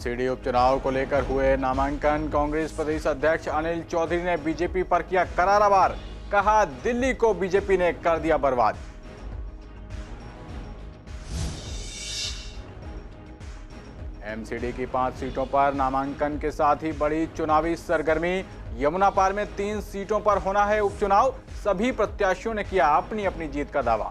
MCD उपचुनाव को लेकर हुए नामांकन। कांग्रेस प्रदेश अध्यक्ष अनिल चौधरी ने बीजेपी पर किया करारा वार। कहा, दिल्ली को बीजेपी ने कर दिया बर्बाद। एमसीडी की 5 सीटों पर नामांकन के साथ ही बड़ी चुनावी सरगर्मी। यमुना पार में 3 सीटों पर होना है उपचुनाव। सभी प्रत्याशियों ने किया अपनी अपनी जीत का दावा।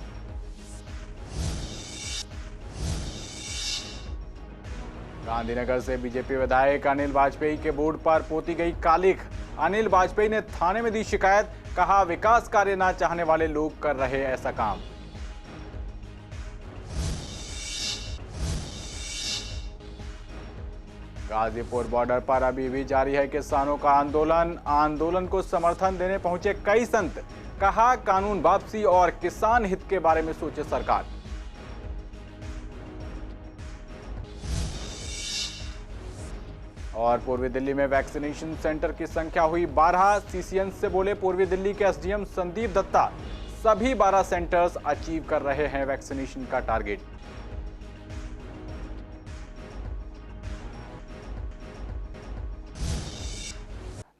गांधीनगर से बीजेपी विधायक अनिल वाजपेयी के बोर्ड पर पोती गई कालिख। अनिल वाजपेयी ने थाने में दी शिकायत। कहा, विकास कार्य न चाहने वाले लोग कर रहे ऐसा काम। गाजीपुर बॉर्डर पर अभी भी जारी है किसानों का आंदोलन। आंदोलन को समर्थन देने पहुंचे कई संत। कहा, कानून वापसी और किसान हित के बारे में सोचे सरकार। और पूर्वी दिल्ली में वैक्सीनेशन सेंटर की संख्या हुई 12। सीसीएन से बोले पूर्वी दिल्ली के एसडीएम संदीप दत्ता। सभी 12 सेंटर्स अचीव कर रहे हैं वैक्सीनेशन का टारगेट।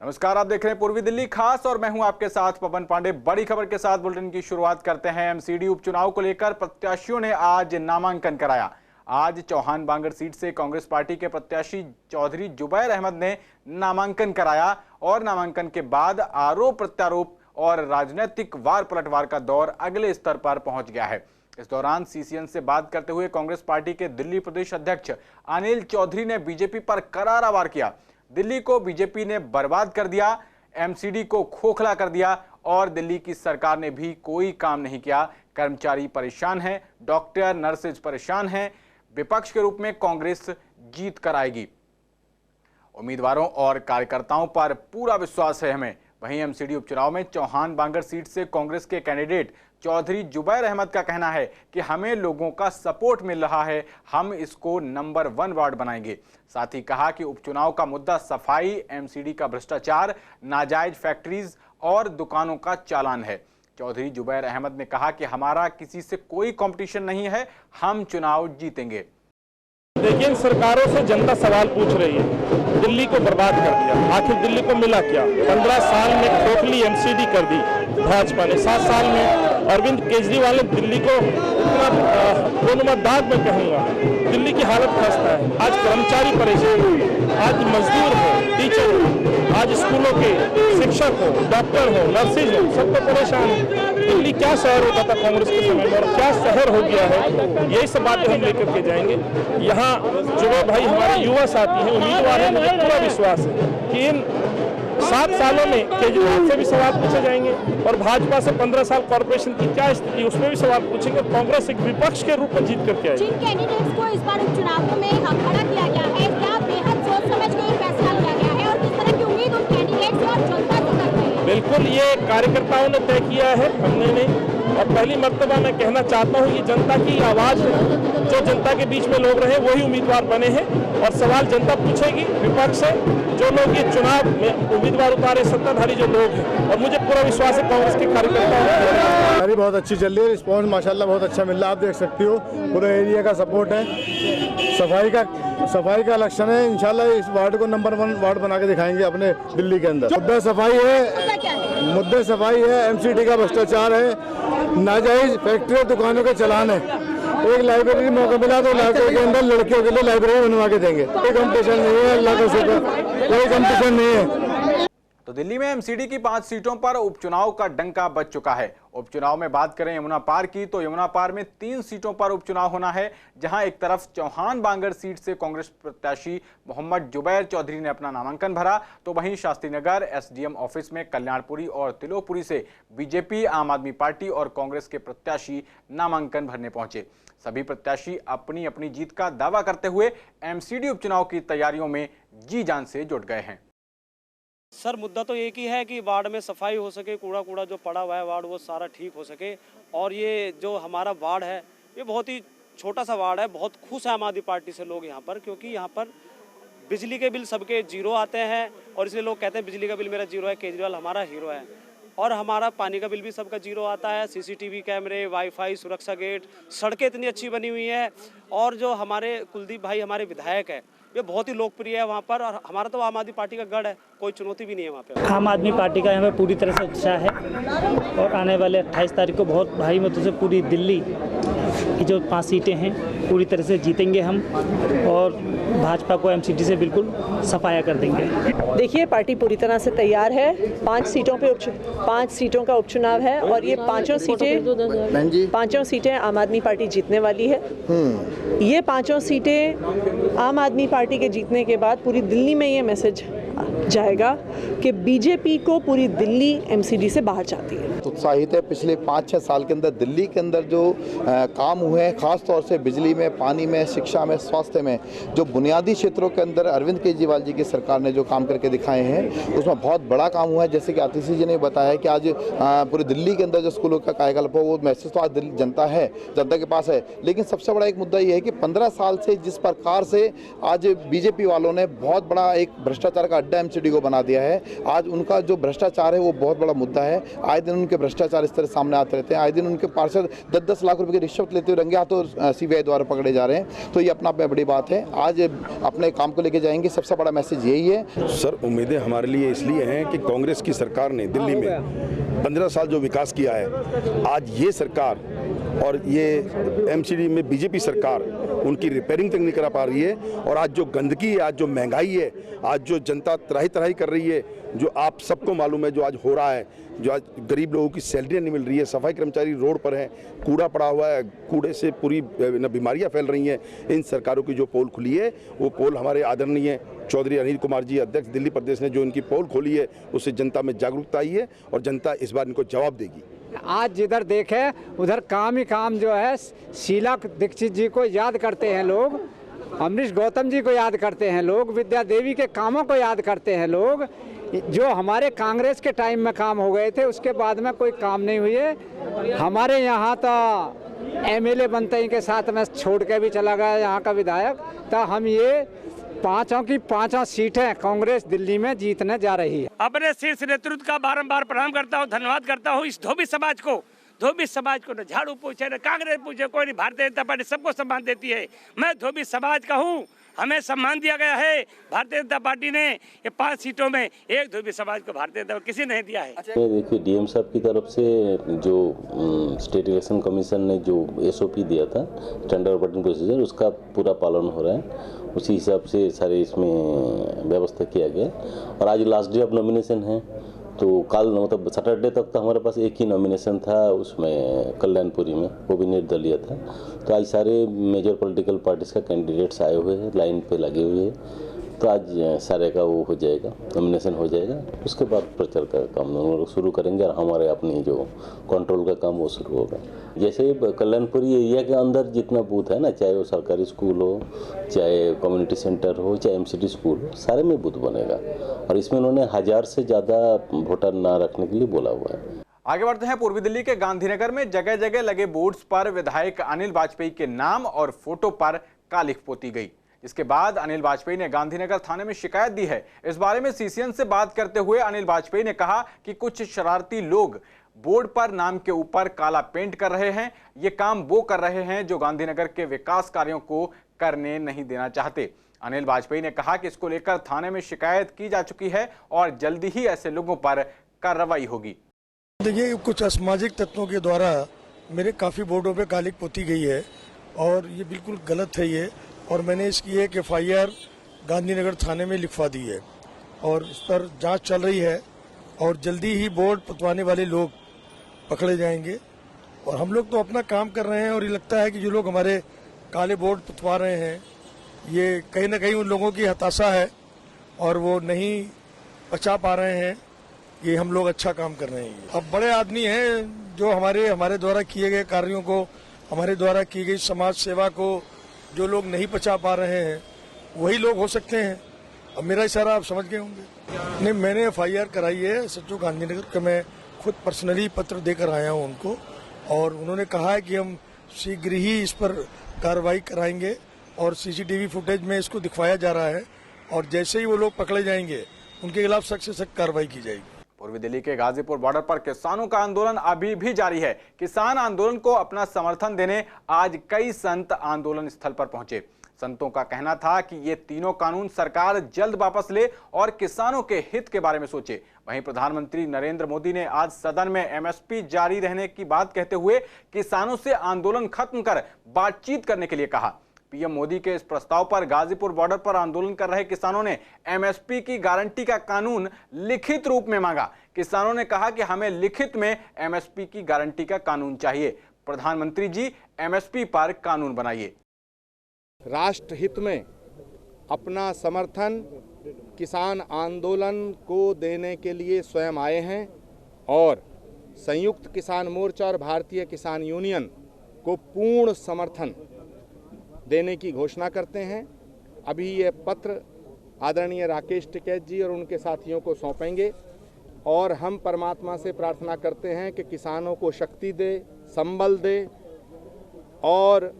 नमस्कार, आप देख रहे हैं पूर्वी दिल्ली खास और मैं हूं आपके साथ पवन पांडे। बड़ी खबर के साथ बुलेटिन की शुरुआत करते हैं। एमसीडी उपचुनाव को लेकर प्रत्याशियों ने आज नामांकन कराया। आज चौहान बांगर सीट से कांग्रेस पार्टी के प्रत्याशी चौधरी जुबैर अहमद ने नामांकन कराया और नामांकन के बाद आरोप प्रत्यारोप और राजनीतिक वार पलटवार का दौर अगले स्तर पर पहुंच गया है। इस दौरान सीसीएन से बात करते हुए कांग्रेस पार्टी के दिल्ली प्रदेश अध्यक्ष अनिल चौधरी ने बीजेपी पर करारा वार किया। दिल्ली को बीजेपी ने बर्बाद कर दिया, एमसीडी को खोखला कर दिया और दिल्ली की सरकार ने भी कोई काम नहीं किया। कर्मचारी परेशान हैं, डॉक्टर नर्सेज परेशान हैं। विपक्ष के रूप में कांग्रेस जीत कर आएगी। उम्मीदवारों और कार्यकर्ताओं पर पूरा विश्वास है हमें। वहीं एमसीडी उपचुनाव में चौहान बांगर सीट से कांग्रेस के कैंडिडेट चौधरी जुबैर अहमद का कहना है कि हमें लोगों का सपोर्ट मिल रहा है, हम इसको नंबर 1 वार्ड बनाएंगे। साथ ही कहा कि उपचुनाव का मुद्दा सफाई, एमसीडी का भ्रष्टाचार, नाजायज फैक्ट्रीज और दुकानों का चालान है। चौधरी जुबैर अहमद ने कहा कि हमारा किसी से कोई कंपटीशन नहीं है, हम चुनाव जीतेंगे। देखिए, इन सरकारों से जनता सवाल पूछ रही है, दिल्ली को बर्बाद कर दिया, आखिर दिल्ली को मिला क्या? 15 साल में खोखली एमसीडी कर दी भाजपा ने। 7 साल में अरविंद केजरीवाल ने दिल्ली को इतना दाग में कहूँगा, दिल्ली की हालत खस्ता है। आज कर्मचारी परेशान है, आज मजदूर हो, टीचर हो, आज स्कूलों के शिक्षक हो, डॉक्टर हो, नर्सेज हो, सब तो परेशान है। दिल्ली क्या शहर होता था कांग्रेस के समय में और क्या शहर हो गया है, यही सब बातें हम लेकर के जाएंगे। यहाँ जो भाई हमारे युवा साथी हैं, उम्मीदवार हैं, मुझे पूरा विश्वास है कि इन 7 सालों में केजरीवाल से भी सवाल पूछे जाएंगे और भाजपा से 15 साल कॉर्पोरेशन की क्या स्थिति, उसमें भी सवाल पूछेंगे। कांग्रेस एक विपक्ष के रूप में जीत करके आएगी। जिन कैंडिडेट्स को इस बार उपचुनाव में खड़ा किया गया है, क्या बेहद सोच समझ के फैसला लिया गया है और किस तरह की उम्मीद उन कैंडिडेट्स और जनता से कर रहे हैं? बिल्कुल, ये कार्यकर्ताओं ने तय किया है, हमने नहीं। और पहली मर्तबा मैं कहना चाहता हूँ, ये जनता की आवाज है। जो जनता के बीच में लोग रहे वही उम्मीदवार बने हैं और सवाल जनता पूछेगी विपक्ष से। जो लोग ये चुनाव में उम्मीदवार उतारे, सत्ताधारी जो लोग हैं, और मुझे पूरा विश्वास है कांग्रेस के कार्यकर्ताओं। बहुत अच्छी चल रही है, रिस्पॉन्स माशाल्लाह बहुत अच्छा मिल रहा है। आप देख सकती हो पूरे एरिया का सपोर्ट है। सफाई का इलेक्शन है, इंशाल्लाह इस वार्ड को नंबर 1 वार्ड बना के दिखाएंगे अपने दिल्ली के अंदर। मुद्दा सफाई है, एमसीडी का भ्रष्टाचार है, नाजायज फैक्ट्री दुकानों के चलान है। एक लाइब्रेरी मौका मिला तो लाइब्रेरी के अंदर लड़कियों के लिए लाइब्रेरी बनवा के देंगे। कोई कंपटीशन नहीं है, अल्लाह का शुक्र, कोई कंपटीशन नहीं है। तो दिल्ली में एमसीडी की 5 सीटों पर उपचुनाव का डंका बज चुका है। उपचुनाव में बात करें यमुना पार की, तो यमुना पार में 3 सीटों पर उपचुनाव होना है, जहां एक तरफ चौहान बांगर सीट से कांग्रेस प्रत्याशी मोहम्मद जुबैर चौधरी ने अपना नामांकन भरा, तो वहीं शास्त्रीनगर एसडीएम ऑफिस में कल्याणपुरी और तिलोपुरी से बीजेपी, आम आदमी पार्टी और कांग्रेस के प्रत्याशी नामांकन भरने पहुंचे। सभी प्रत्याशी अपनी अपनी जीत का दावा करते हुए एमसीडी उपचुनाव की तैयारियों में जी जान से जुट गए हैं। सर, मुद्दा तो एक ही है कि वार्ड में सफाई हो सके, कूड़ा जो पड़ा हुआ है वार्ड वो सारा ठीक हो सके। और ये जो हमारा वार्ड है, ये बहुत ही छोटा सा वार्ड है। बहुत खुश है आम आदमी पार्टी से लोग यहाँ पर, क्योंकि यहाँ पर बिजली के बिल सबके 0 आते हैं और इसलिए लोग कहते हैं बिजली का बिल मेरा 0 है, केजरीवाल हमारा हीरो है। और हमारा पानी का बिल भी सबका 0 आता है। सीसीटीवी कैमरे, वाईफाई, सुरक्षा गेट, सड़कें इतनी अच्छी बनी हुई है। और जो हमारे कुलदीप भाई हमारे विधायक है, ये बहुत ही लोकप्रिय है वहाँ पर, और हमारा तो आम आदमी पार्टी का गढ़ है, कोई चुनौती भी नहीं है वहाँ पे। आम आदमी पार्टी का यहाँ पे पूरी तरह से उत्साह है और आने वाले 28 तारीख को बहुत भारी मतों से पूरी दिल्ली की जो 5 सीटें हैं पूरी तरह से जीतेंगे हम और भाजपा को एमसीडी से बिल्कुल सफाया कर देंगे। देखिए, पार्टी पूरी तरह से तैयार है। 5 सीटों का उपचुनाव है और ये पांचों सीटें आम आदमी पार्टी जीतने वाली है। ये 5 सीटें आम आदमी पार्टी के जीतने के बाद पूरी दिल्ली में ये मैसेज जाएगा कि बीजेपी को पूरी दिल्ली एमसीडी से बाहर चाहती है। उत्साहित है। पिछले 5-6 साल के अंदर दिल्ली के अंदर जो काम हुए हैं, खास तौर से बिजली में, पानी में, शिक्षा में, स्वास्थ्य में, जो बुनियादी क्षेत्रों के अंदर अरविंद केजरीवाल जी की सरकार ने जो काम करके दिखाए हैं उसमें बहुत बड़ा काम हुआ है। जैसे कि आतिशी जी ने बताया कि आज पूरी दिल्ली के अंदर जो स्कूलों का कायाकल्प हो, वो मैसेज तो आज जनता के पास है। लेकिन सबसे बड़ा एक मुद्दा ये है कि 15 साल से जिस प्रकार से आज बीजेपी वालों ने बहुत बड़ा एक भ्रष्टाचार का अड्डा एमसीडी को बना दिया है, आज उनका जो भ्रष्टाचार है वो बहुत बड़ा मुद्दा है। आए दिन उनके भ्रष्टाचार इस तरह सामने आते रहते हैं। आए दिन उनके पार्षद 10-10 लाख रुपए की रिश्वत लेते हुए रंगे हाथों सीबीआई द्वारा पकड़े जा रहे हैं। तो ये अपना आप बड़ी बात है। आज अपने काम को लेके जाएंगे, सबसे बड़ा मैसेज यही है। सर, उम्मीदें हमारे लिए इसलिए हैं कि कांग्रेस की सरकार ने दिल्ली में 15 साल जो विकास किया है, आज ये सरकार और ये एमसीडी में बीजेपी सरकार उनकी रिपेयरिंग तक नहीं करा पा रही है। और आज जो गंदगी है, आज जो महंगाई है, आज जो जनता त्राही कर रही है, जो आप सबको मालूम है जो आज हो रहा है, जो आज गरीब लोगों की सैलरियाँ नहीं मिल रही है, सफाई कर्मचारी रोड पर हैं, कूड़ा पड़ा हुआ है, कूड़े से पूरी बीमारियां फैल रही हैं। इन सरकारों की जो पोल खुली है, वो पोल हमारे आदरणीय चौधरी अनिल कुमार जी अध्यक्ष दिल्ली प्रदेश ने जो इनकी पोल खोली है, उससे जनता में जागरूकता आई है और जनता इस बार इनको जवाब देगी। आज जिधर देखे उधर काम ही काम जो है, शीला दीक्षित जी को याद करते हैं लोग, अमरीश गौतम जी को याद करते हैं लोग, विद्या देवी के कामों को याद करते हैं लोग। जो हमारे कांग्रेस के टाइम में काम हो गए थे उसके बाद में कोई काम नहीं हुए। हमारे यहाँ तो एमएलए बनते ही के साथ में छोड़ के भी चला गया यहाँ का विधायक। तो हम ये 5 की 5 सीटें कांग्रेस दिल्ली में जीतने जा रही है। अपने शीर्ष नेतृत्व का बारंबार प्रणाम करता हूँ, धन्यवाद करता हूँ। इस धोबी समाज को न झाड़ू पूछे, न कांग्रेस पूछे, कोई नहीं, भारतीय जनता पार्टी सबको सम्मान देती है। मैं धोबी समाज का हूँ, हमें सम्मान दिया गया है। भारतीय जनता पार्टी ने ये 5 सीटों में एक धोबी समाज को भारतीय जनता किसी ने दिया है। देखिए, डीएम साहब की तरफ से जो स्टेट इलेक्शन कमीशन ने जो एसओपी दिया था, स्टैंडर्ड ऑपरेटिंग प्रोसीजर, उसका पूरा पालन हो रहा है। उसी हिसाब से सारे इसमें व्यवस्था किया गया। और आज लास्ट डे ऑफ नॉमिनेशन है, तो कल मतलब सैटरडे तक तो हमारे पास एक ही नॉमिनेशन था, उसमें कल्याणपुरी में, वो भी निर्दलीय था। तो आज सारे मेजर पॉलिटिकल पार्टीज का कैंडिडेट्स आए हुए हैं, लाइन पे लगे हुए हैं। तो आज सारे का वो हो जाएगा, नॉमिनेशन हो जाएगा। उसके बाद प्रचार का काम हम लोग शुरू करेंगे और हमारे अपनी जो कंट्रोल का काम वो शुरू होगा। जैसे कल्याणपुरी एरिया के अंदर जितना बूथ है ना, चाहे वो सरकारी स्कूल हो, चाहे कम्युनिटी सेंटर हो, चाहे एमसीडी स्कूल हो, सारे में बूथ बनेगा। और इसमें उन्होंने 1000 से ज़्यादा वोटर ना रखने के लिए बोला हुआ है। आगे बढ़ते हैं। पूर्वी दिल्ली के गांधीनगर में जगह जगह लगे बोर्ड्स पर विधायक अनिल वाजपेयी के नाम और फोटो पर कालिख पोती गई। इसके बाद अनिल वाजपेयी ने गांधीनगर थाने में शिकायत दी है। इस बारे में सीसीएन से बात करते हुए अनिल वाजपेयी ने कहा कि कुछ शरारती लोग बोर्ड पर नाम के ऊपर काला पेंट कर रहे हैं। ये काम वो कर रहे हैं जो गांधीनगर के विकास कार्यों को करने नहीं देना चाहते। अनिल वाजपेयी ने कहा कि इसको लेकर थाने में शिकायत की जा चुकी है और जल्दी ही ऐसे लोगों पर कार्रवाई होगी। देखिए, कुछ असामाजिक तत्वों के द्वारा मेरे काफ़ी बोर्डों पे कालिख पोती गई है और ये बिल्कुल गलत है ये। और मैंने इसकी एक FIR गांधीनगर थाने में लिखवा दी है और इस पर जांच चल रही है और जल्दी ही बोर्ड पुतवाने वाले लोग पकड़े जाएंगे। और हम लोग तो अपना काम कर रहे हैं और ये लगता है कि जो लोग हमारे काले बोर्ड पुतवा रहे हैं, ये कहीं ना कहीं उन लोगों की हताशा है और वो नहीं पचा पा रहे हैं कि हम लोग अच्छा काम कर रहे हैं। अब बड़े आदमी हैं जो हमारे द्वारा किए गए कार्यों को, हमारे द्वारा की गई समाज सेवा को जो लोग नहीं पचा पा रहे हैं, वही लोग हो सकते हैं। अब मेरा इशारा आप समझ गए होंगे। नहीं, मैंने FIR कराई है सच्चू गांधीनगर का। मैं खुद पर्सनली पत्र देकर आया हूं उनको और उन्होंने कहा है कि हम शीघ्र ही इस पर कार्रवाई कराएंगे और CCTV फुटेज में इसको दिखवाया जा रहा है और जैसे ही वो लोग पकड़े जाएंगे उनके खिलाफ सख्त से सख्त कार्रवाई की जाएगी। पूर्वी दिल्ली के गाजीपुर बॉर्डर पर किसानों का आंदोलन अभी भी जारी है। किसान आंदोलन को अपना समर्थन देने आज कई संत आंदोलन स्थल पर पहुंचे। संतों का कहना था कि ये तीनों कानून सरकार जल्द वापस ले और किसानों के हित के बारे में सोचे। वहीं प्रधानमंत्री नरेंद्र मोदी ने आज सदन में एमएसपी जारी रहने की बात कहते हुए किसानों से आंदोलन खत्म कर बातचीत करने के लिए कहा। पीएम मोदी के इस प्रस्ताव पर गाजीपुर बॉर्डर पर आंदोलन कर रहे किसानों ने एमएसपी की गारंटी का कानून लिखित रूप में मांगा। किसानों ने कहा कि हमें लिखित में एमएसपी की गारंटी का कानून चाहिए। प्रधानमंत्री जी, एमएसपी पर कानून बनाइए। राष्ट्र हित में अपना समर्थन किसान आंदोलन को देने के लिए स्वयं आए हैं और संयुक्त किसान मोर्चा और भारतीय किसान यूनियन को पूर्ण समर्थन देने की घोषणा करते हैं। अभी ये पत्र आदरणीय राकेश टिकैत जी और उनके साथियों को सौंपेंगे और हम परमात्मा से प्रार्थना करते हैं कि किसानों को शक्ति दे, संबल दे और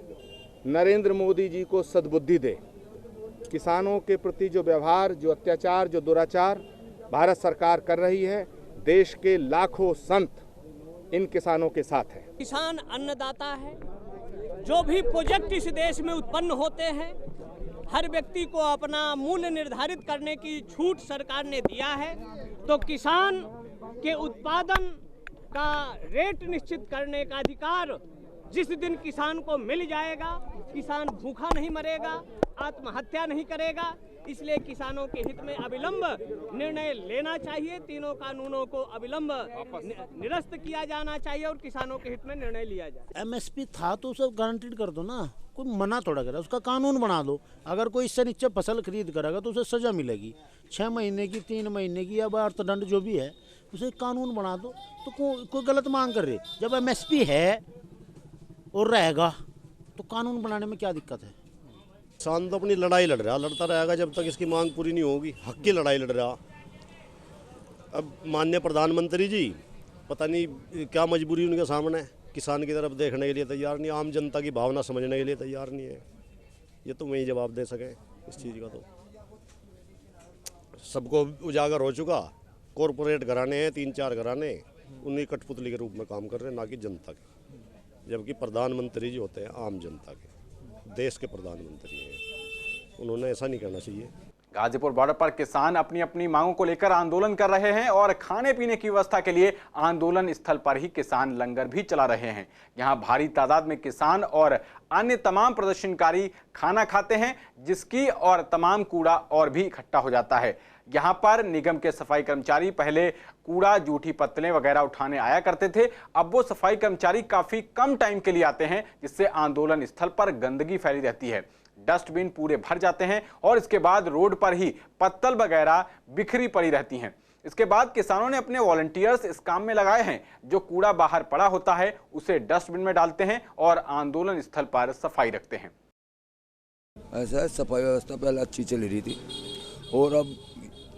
नरेंद्र मोदी जी को सद्बुद्धि दे। किसानों के प्रति जो व्यवहार, जो अत्याचार, जो दुराचार भारत सरकार कर रही है, देश के लाखों संत इन किसानों के साथ हैं। किसान अन्नदाता है। जो भी प्रोजेक्ट इस देश में उत्पन्न होते हैं, हर व्यक्ति को अपना मूल्य निर्धारित करने की छूट सरकार ने दिया है। तो किसान के उत्पादन का रेट निश्चित करने का अधिकार जिस दिन किसान को मिल जाएगा, किसान भूखा नहीं मरेगा, आत्महत्या नहीं करेगा। इसलिए किसानों के हित में अविलंब निर्णय लेना चाहिए। तीनों कानूनों को अविलंब निरस्त किया जाना चाहिए और किसानों के हित में निर्णय लिया जाए। एमएसपी था तो उसे गारंटीड कर दो ना, कोई मना थोड़ा करे, उसका कानून बना दो। अगर कोई इससे नीचे फसल खरीद करेगा तो उसे सजा मिलेगी, 6 महीने की, 3 महीने की या अर्थदंड जो भी है, उसे कानून बना दो। तो कोई गलत मांग कर रहे। जब एमएसपी है और रहेगा तो कानून बनाने में क्या दिक्कत है? किसान तो अपनी लड़ाई लड़ रहा, लड़ता रहेगा जब तक इसकी मांग पूरी नहीं होगी। हक की लड़ाई लड़ रहा। अब माननीय प्रधानमंत्री जी पता नहीं क्या मजबूरी उनके सामने, किसान की तरफ देखने के लिए तैयार नहीं, आम जनता की भावना समझने के लिए तैयार नहीं है। ये तो वही जवाब दे सके इस चीज़ का। तो सबको उजागर हो चुका। कॉरपोरेट घराने हैं, 3-4 घराने, उन्हीं कठपुतली के रूप में काम कर रहे हैं, ना कि जनता के। जबकि प्रधानमंत्री जी होते हैं आम जनता के, देश के प्रधानमंत्री हैं। उन्होंने ऐसा नहीं करना चाहिए। गाजीपुर बॉर्डर पर किसान अपनी अपनी मांगों को लेकर आंदोलन कर रहे हैं और खाने पीने की व्यवस्था के लिए आंदोलन स्थल पर ही किसान लंगर भी चला रहे हैं। यहां भारी तादाद में किसान और अन्य तमाम प्रदर्शनकारी खाना खाते हैं, जिसकी और तमाम कूड़ा और भी इकट्ठा हो जाता है। यहाँ पर निगम के सफाई कर्मचारी पहले कूड़ा, जूठी पत्तलें वगैरह उठाने आया करते थे। अब वो सफाई कर्मचारी काफी कम टाइम के लिए आते हैं, जिससे आंदोलन स्थल पर गंदगी फैली रहती है। डस्टबिन पूरे भर जाते हैं और इसके बाद रोड पर ही पत्तल वगैरह बिखरी पड़ी रहती हैं। इसके बाद किसानों ने अपने वॉलंटियर्स इस काम में लगाए हैं। जो कूड़ा बाहर पड़ा होता है उसे डस्टबिन में डालते हैं और आंदोलन स्थल पर सफाई रखते हैं। ऐसा सफाई व्यवस्था पहले अच्छी चल रही थी और अब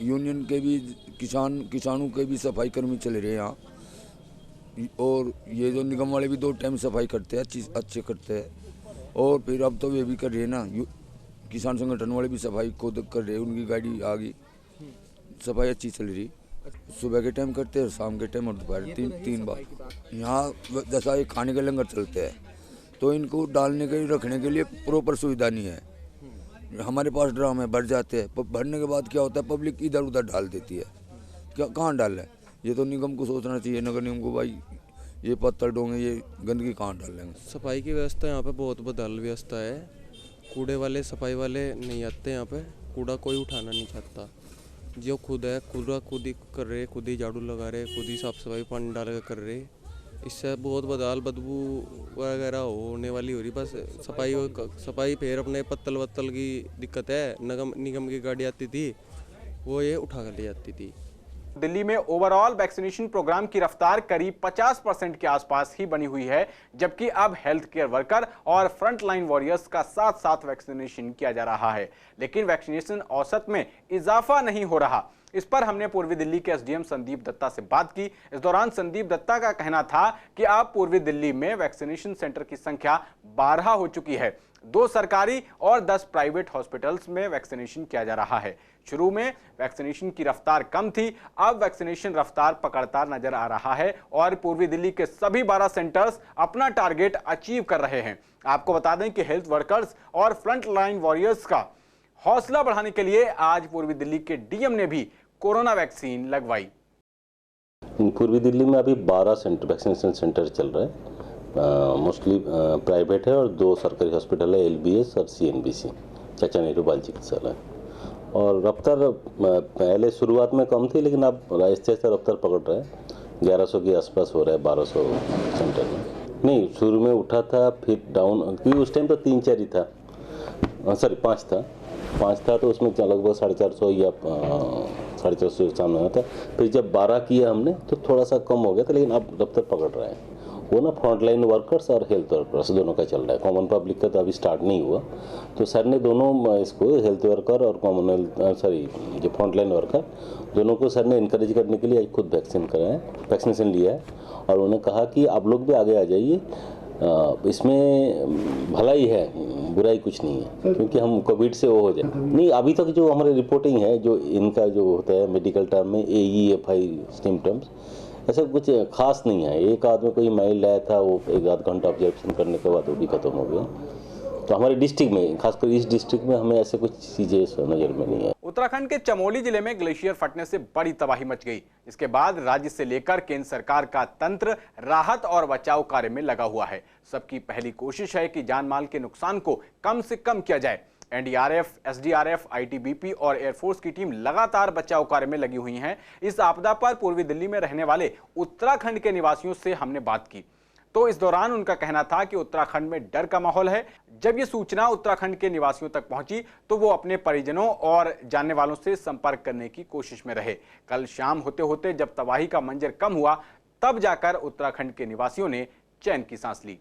यूनियन के भी किसानों के भी सफाई कर्मी चल रहे हैं यहाँ। और ये जो निगम वाले भी 2 टाइम सफाई करते हैं, अच्छे करते हैं। और फिर अब तो वे भी कर रहे हैं ना, किसान संगठन वाले भी सफाई खुद कर रहे हैं, उनकी गाड़ी आ गई, सफाई अच्छी चल रही। सुबह के टाइम करते हैं और शाम के टाइम और दोपहर 3 बार। यहाँ जैसा ये खाने के लंगर चलते हैं तो इनको डालने के रखने के लिए प्रॉपर सुविधा नहीं है। हमारे पास ड्राम है, भर जाते हैं, भरने के बाद क्या होता है, पब्लिक इधर उधर डाल देती है। क्या कहाँ डाल है? ये तो निगम को सोचना चाहिए, नगर निगम को, भाई ये पत्थर डोंगे, ये गंदगी कहाँ डाल लेंगे। सफाई की व्यवस्था यहाँ पे बहुत बदल व्यवस्था है। कूड़े वाले, सफाई वाले नहीं आते यहाँ पे, कूड़ा कोई उठाना नहीं चाहता। जो खुद है कूड़ा खुद ही कर रहे, खुद ही झाड़ू लगा रहे, खुद ही साफ सफाई पानी डाल कर कर रहे। इससे बहुत बदबू वगैरह होने वाली हो रही। बस सफाई फिर अपने पत्तल वत्तल की दिक्कत है। निगम की गाड़ी आती थी, वो ये उठा कर ले जाती थी। दिल्ली में ओवरऑल वैक्सीनेशन प्रोग्राम की रफ्तार करीब 50% के आसपास ही बनी हुई है, जबकि अब हेल्थ केयर वर्कर और फ्रंटलाइन वॉरियर्स का साथ साथ वैक्सीनेशन किया जा रहा है। लेकिन वैक्सीनेशन औसत में इजाफा नहीं हो रहा। इस पर हमने पूर्वी दिल्ली के एसडीएम संदीप दत्ता से बात की। इस दौरान संदीप दत्ता का कहना था कि अब पूर्वी दिल्ली में वैक्सीनेशन सेंटर की संख्या 12 हो चुकी है, 2 सरकारी और 10 प्राइवेट हॉस्पिटल्स में वैक्सीनेशन किया जा रहा है। शुरू में वैक्सीनेशन की रफ्तार कम थी, अब वैक्सीनेशन रफ्तार पकड़ता नजर आ रहा है और पूर्वी दिल्ली के सभी 12 सेंटर्स अपना टारगेट अचीव कर रहे हैं। आपको बता दें कि हेल्थ वर्कर्स और फ्रंट लाइन वॉरियर्स का हौसला बढ़ाने के लिए आज पूर्वी दिल्ली के डीएम ने भी कोरोना वैक्सीन लगवाई। पूर्वी दिल्ली में अभी 12 वैक्सीनेशन सेंटर चल रहे हैं, मोस्टली प्राइवेट है और 2 सरकारी हॉस्पिटल है, LBS और CNBC चाचा नेहरू बाल चिकित्सालय। और रफ्तार पहले शुरुआत में कम थी, लेकिन अब आहिस्ते आहिस्ते रफ्तार पकड़ रहा है। 1100 के आसपास हो रहा है 1200 सेंटर में। नहीं, शुरू में उठा था, फिर डाउन, क्योंकि उस टाइम तो 3-4 ही था, सॉरी 5 था, तो उसमें लगभग 450 या 450 सामने आया था। फिर जब 12 किया हमने तो थोड़ा सा कम हो गया था, लेकिन अब रफ्तार पकड़ रहा है। वो ना फ्रंटलाइन वर्कर्स और हेल्थ वर्कर्स दोनों का चल रहा है। कॉमन पब्लिक का तो अभी स्टार्ट नहीं हुआ, तो सर ने दोनों इसको हेल्थ वर्कर और जो फ्रंटलाइन वर्कर दोनों को सर ने इनकरेज करने के लिए खुद वैक्सीनेशन लिया है और उन्होंने कहा कि आप लोग भी आगे आ जाइए, इसमें भलाई है, बुराई कुछ नहीं है, क्योंकि हम कोविड से वो हो जाए। नहीं, अभी तक जो हमारी रिपोर्टिंग है, जो इनका जो होता है मेडिकल टर्म में AEFI सिम्टम्स, ऐसा कुछ खास नहीं है। एक आदमी कोई माइल्ड आया था, वो 1-8 घंटा ऑब्जर्वेशन करने के बाद वो भी खत्म हो गया। तो हमारे डिस्ट्रिक्ट में, खासकर इस डिस्ट्रिक्ट में, हमें ऐसे कुछ चीजें नजर में नहीं है। उत्तराखंड के चमोली जिले में ग्लेशियर फटने से बड़ी तबाही मच गई, जिसके बाद राज्य से लेकर केंद्र सरकार का तंत्र राहत और बचाव कार्य में लगा हुआ है। सबकी पहली कोशिश है कि जान माल के नुकसान को कम से कम किया जाए। NDRF, SDRF, ITBP और एयरफोर्स की टीम लगातार बचाव कार्य में लगी हुई हैं। इस आपदा पर पूर्वी दिल्ली में रहने वाले उत्तराखंड के निवासियों से हमने बात की, तो इस दौरान उनका कहना था कि उत्तराखंड में डर का माहौल है। जब ये सूचना उत्तराखंड के निवासियों तक पहुंची तो वो अपने परिजनों और जानने वालों से संपर्क करने की कोशिश में रहे। कल शाम होते होते जब तबाही का मंजर कम हुआ, तब जाकर उत्तराखंड के निवासियों ने चैन की सांस ली।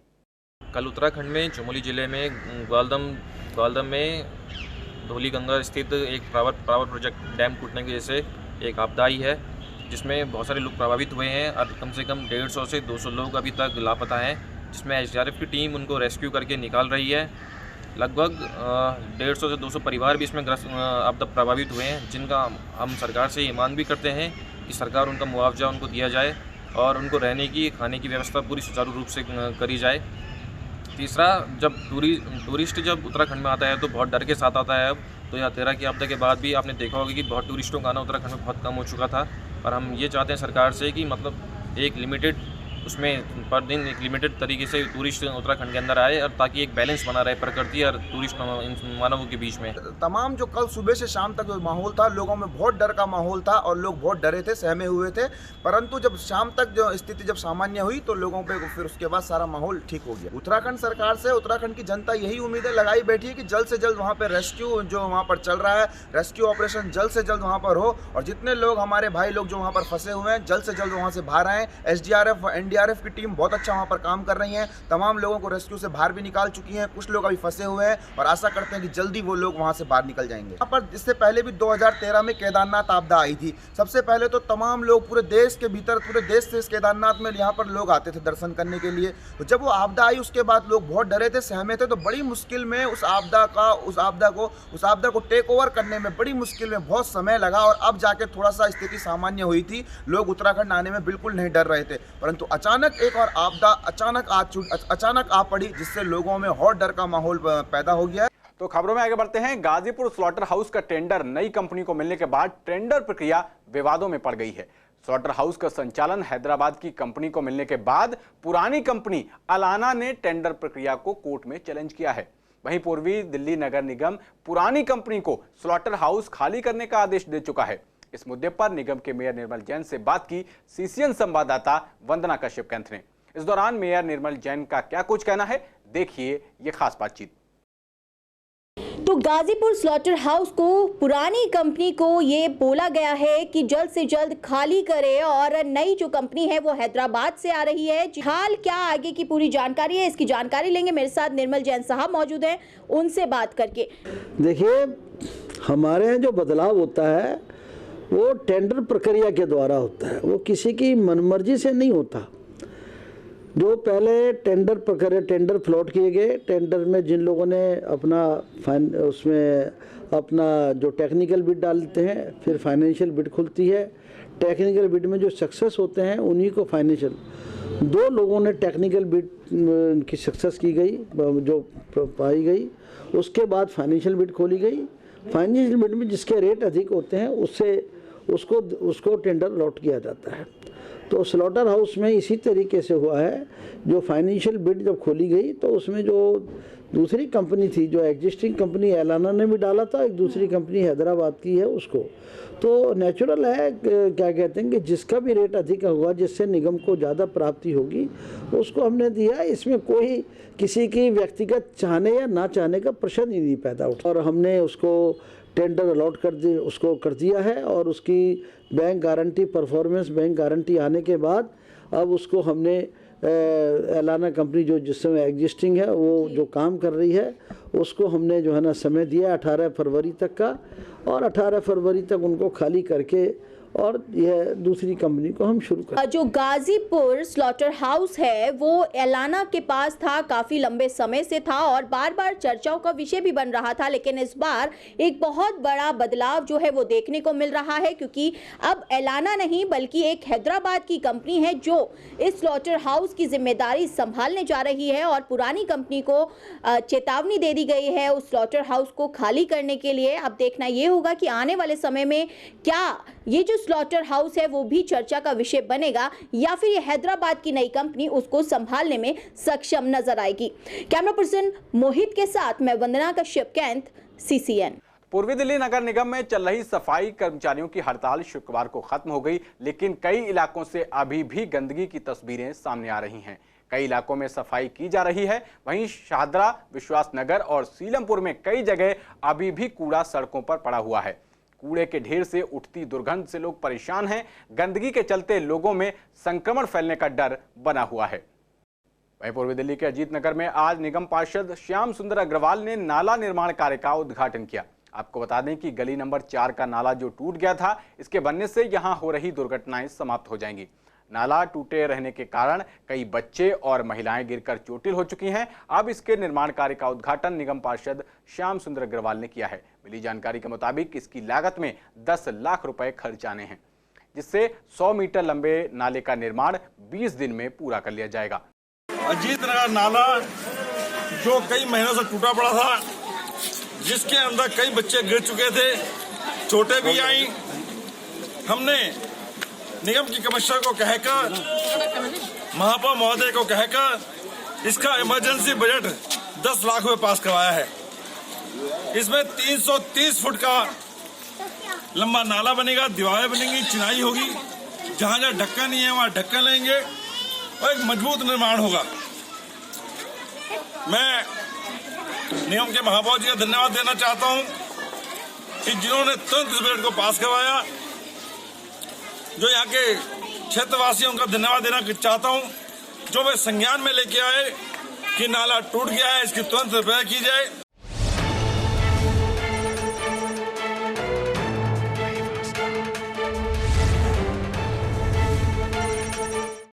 कल उत्तराखंड में चमोली जिले में ग्वालदम में धौलीगंगा स्थित एक पावर प्रोजेक्ट डैम टूटने की वजह से एक आपदा आई है, जिसमें बहुत सारे लोग प्रभावित हुए हैं और कम से कम 150 से 200 लोग अभी तक लापता हैं, जिसमें SDRF की टीम उनको रेस्क्यू करके निकाल रही है। लगभग 150 से 200 परिवार भी इसमें आपदा प्रभावित हुए हैं, जिनका हम सरकार से ये मांग भी करते हैं कि सरकार उनका मुआवजा उनको दिया जाए और उनको रहने की, खाने की व्यवस्था पूरी सुचारू रूप से करी जाए। तीसरा, जब टूरिस्ट जब उत्तराखंड में आता है तो बहुत डर के साथ आता है। अब तो यहाँ 13 की आपदा के बाद भी आपने देखा होगा कि बहुत टूरिस्टों का आना उत्तराखंड में बहुत कम हो चुका था, और हम ये चाहते हैं सरकार से कि मतलब एक लिमिटेड, उसमें पर दिन एक लिमिटेड तरीके से टूरिस्ट उत्तराखंड के अंदर आए, और ताकि एक बैलेंस बना रहे प्रकृति और टूरिस्ट मानवों के बीच में। तमाम जो कल सुबह से शाम तक जो माहौल था, लोगों में बहुत डर का माहौल था और लोग बहुत डरे थे, सहमे हुए थे, परंतु जब शाम तक जो स्थिति जब सामान्य हुई तो लोगों पे फिर उसके बाद सारा माहौल ठीक हो गया। उत्तराखंड सरकार से उत्तराखंड की जनता यही उम्मीदें लगाई बैठी है कि जल्द से जल्द वहाँ पर रेस्क्यू जो वहाँ पर चल रहा है, रेस्क्यू ऑपरेशन जल्द से जल्द वहाँ पर हो, और जितने लोग हमारे भाई लोग जो वहाँ पर फंसे हुए हैं जल्द से जल्द वहाँ से बाहर आए। SDRF और NDRF की टीम बहुत अच्छा वहाँ पर काम कर रही हैं, तमाम लोगों को रेस्क्यू से बाहर भी निकाल चुकी हैं, कुछ लोग अभी फंसे हुए हैं और आशा करते हैं कि जल्दी वो लोग वहाँ से बाहर निकल जाएंगे। यहाँ पर इससे पहले भी 2013 में केदारनाथ आपदा आई थी। सबसे पहले तो तमाम लोग पूरे देश के भीतर, पूरे देश से इस केदारनाथ में यहाँ पर लोग आते थे दर्शन करने के लिए। तो जब वो आपदा आई उसके बाद लोग बहुत डरे थे, सहमे थे, तो बड़ी मुश्किल में उस आपदा को टेक ओवर करने में बड़ी मुश्किल में बहुत समय लगा, और अब जाके थोड़ा सा स्थिति सामान्य हुई थी। लोग उत्तराखंड आने में बिल्कुल नहीं डर रहे थे, परंतु अचानक एक और आपदा अचानक आ पड़ी, जिससे लोगों में और डर का माहौल पैदा हो गया। तो खबरों में आगे बढ़ते हैं। गाजीपुर स्लॉटर हाउस का टेंडर नई कंपनी को मिलने के बाद टेंडर प्रक्रिया विवादों में पड़ गई है। स्लॉटर हाउस का संचालन हैदराबाद की कंपनी को मिलने के बाद पुरानी कंपनी अलाना ने टेंडर प्रक्रिया को कोर्ट में चैलेंज किया है। वहीं पूर्वी दिल्ली नगर निगम पुरानी कंपनी को स्लॉटर हाउस खाली करने का आदेश दे चुका है। इस मुद्दे पर निगम के मेयर निर्मल जैन से बात की CCN संवाददाता वंदना कश्यप कैंथ ने। इस दौरान मेयर निर्मल जैन का क्या कुछ कहना है, देखिए ये खास बातचीत। तो गाजीपुर स्लॉटर हाउस को पुरानी कंपनी को ये बोला गया है कि जल्द से जल्द खाली करे, और नई जो कंपनी है वो हैदराबाद से आ रही है। हाल क्या आगे की पूरी जानकारी है, इसकी जानकारी लेंगे। मेरे साथ निर्मल जैन साहब मौजूद हैं, उनसे बात करके। देखिए, हमारे यहाँ जो बदलाव होता है वो टेंडर प्रक्रिया के द्वारा होता है, वो किसी की मनमर्जी से नहीं होता। जो पहले टेंडर फ्लोट किए गए, टेंडर में जिन लोगों ने उसमें अपना जो टेक्निकल बिड डालते हैं, फिर फाइनेंशियल बिड खुलती है। टेक्निकल बिड में जो सक्सेस होते हैं उन्हीं को फाइनेंशियल, 2 लोगों ने टेक्निकल बिड की सक्सेस की गई जो पाई गई, उसके बाद फाइनेंशियल बिड खोली गई। फाइनेंशियल बिड में जिसके रेट अधिक होते हैं उसको टेंडर अलॉट किया जाता है। तो स्लॉटर हाउस में इसी तरीके से हुआ है, जो फाइनेंशियल बिड जब खोली गई तो उसमें जो दूसरी कंपनी थी, जो एग्जिस्टिंग कंपनी एलाना ने भी डाला था, एक दूसरी कंपनी हैदराबाद की है उसको, तो नेचुरल है क्या कहते हैं कि जिसका भी रेट अधिक होगा, जिससे निगम को ज़्यादा प्राप्ति होगी, उसको हमने दिया। इसमें कोई किसी की व्यक्तिगत चाहने या ना चाहने का प्रश्न ही नहीं पैदा उठा, और हमने उसको टेंडर अलॉट कर दिया है। और उसकी bank guarantee, performance bank guarantee आने के बाद अब उसको हमने एलाना कंपनी जो जिस समय एग्जिस्टिंग है, वो जो काम कर रही है, उसको हमने जो है ना समय दिया 18 फरवरी तक का, और 18 फरवरी तक उनको खाली करके और यह दूसरी कंपनी को हम शुरू कर। जो गाजीपुर स्लॉटर हाउस है वो एलाना के पास था, काफी लंबे समय से था और बार बार चर्चाओं का विषय भी बन रहा था। लेकिन इस बार एक बहुत बड़ा बदलाव जो है वो देखने को मिल रहा है, क्योंकि अब एलाना नहीं बल्कि एक हैदराबाद की कंपनी है जो इस स्लॉटर हाउस की जिम्मेदारी संभालने जा रही है। और पुरानी कंपनी को चेतावनी दे दी गई है उस स्लॉटर हाउस को खाली करने के लिए। अब देखना ये होगा कि आने वाले समय में क्या ये जो स्लॉटर हाउस है वो भी चर्चा का विषय बनेगा, या फिर ये हैदराबाद की नई कंपनी उसको संभालने में सक्षम नजर आएगी। कैमरा पर्सन मोहित के साथ मैं वंदना कश्यप, कैंट, CCN। पूर्वी दिल्ली नगर निगम में चल रही सफाई कर्मचारियों की हड़ताल शुक्रवार को खत्म हो गई, लेकिन कई इलाकों से अभी भी गंदगी की तस्वीरें सामने आ रही हैं। कई इलाकों में सफाई की जा रही है, वहीं शाहदरा, विश्वास नगर और सीलमपुर में कई जगह अभी भी कूड़ा सड़कों पर पड़ा हुआ है। कूड़े के ढेर से उठती दुर्गंध से लोग परेशान हैं। गंदगी के चलते लोगों में संक्रमण फैलने का डर बना हुआ है। वहीं पूर्वी दिल्ली के अजीत नगर में आज निगम पार्षद श्याम सुंदर अग्रवाल ने नाला निर्माण कार्य का उद्घाटन किया। आपको बता दें कि गली नंबर 4 का नाला जो टूट गया था, इसके बनने से यहां हो रही दुर्घटनाएं समाप्त हो जाएंगी। नाला टूटे रहने के कारण कई बच्चे और महिलाएं गिरकर चोटिल हो चुकी हैं। अब इसके निर्माण कार्य का उद्घाटन निगम पार्षद श्याम सुंदर अग्रवाल ने किया है। मिली जानकारी के मुताबिक इसकी लागत में 10 लाख रुपए खर्च आने हैं, जिससे 100 मीटर लंबे नाले का निर्माण 20 दिन में पूरा कर लिया जाएगा। अजीत नगर नाला जो कई महीनों से टूटा पड़ा था, जिसके अंदर कई बच्चे गिर चुके थे, चोटें भी आई, हमने निगम की कमिश्नर को कहकर, महापौर महोदय को कहकर इसका इमरजेंसी बजट 10 लाख रुपए पास करवाया है। इसमें 330 फुट का लंबा नाला बनेगा, दीवारें बनेंगी, चिनाई होगी, जहां जहां ढक्कन नहीं है वहां ढक्कन लेंगे और एक मजबूत निर्माण होगा। मैं निगम के महापौर जी का धन्यवाद देना चाहता हूं कि जिन्होंने तुरंत इस बजट को पास करवाया। जो यहाँ के क्षेत्रवासियों का धन्यवाद देना चाहता हूँ, जो वे संज्ञान में लेके आए कि नाला टूट गया है, इसकी तुरंत रिपेयर की जाए।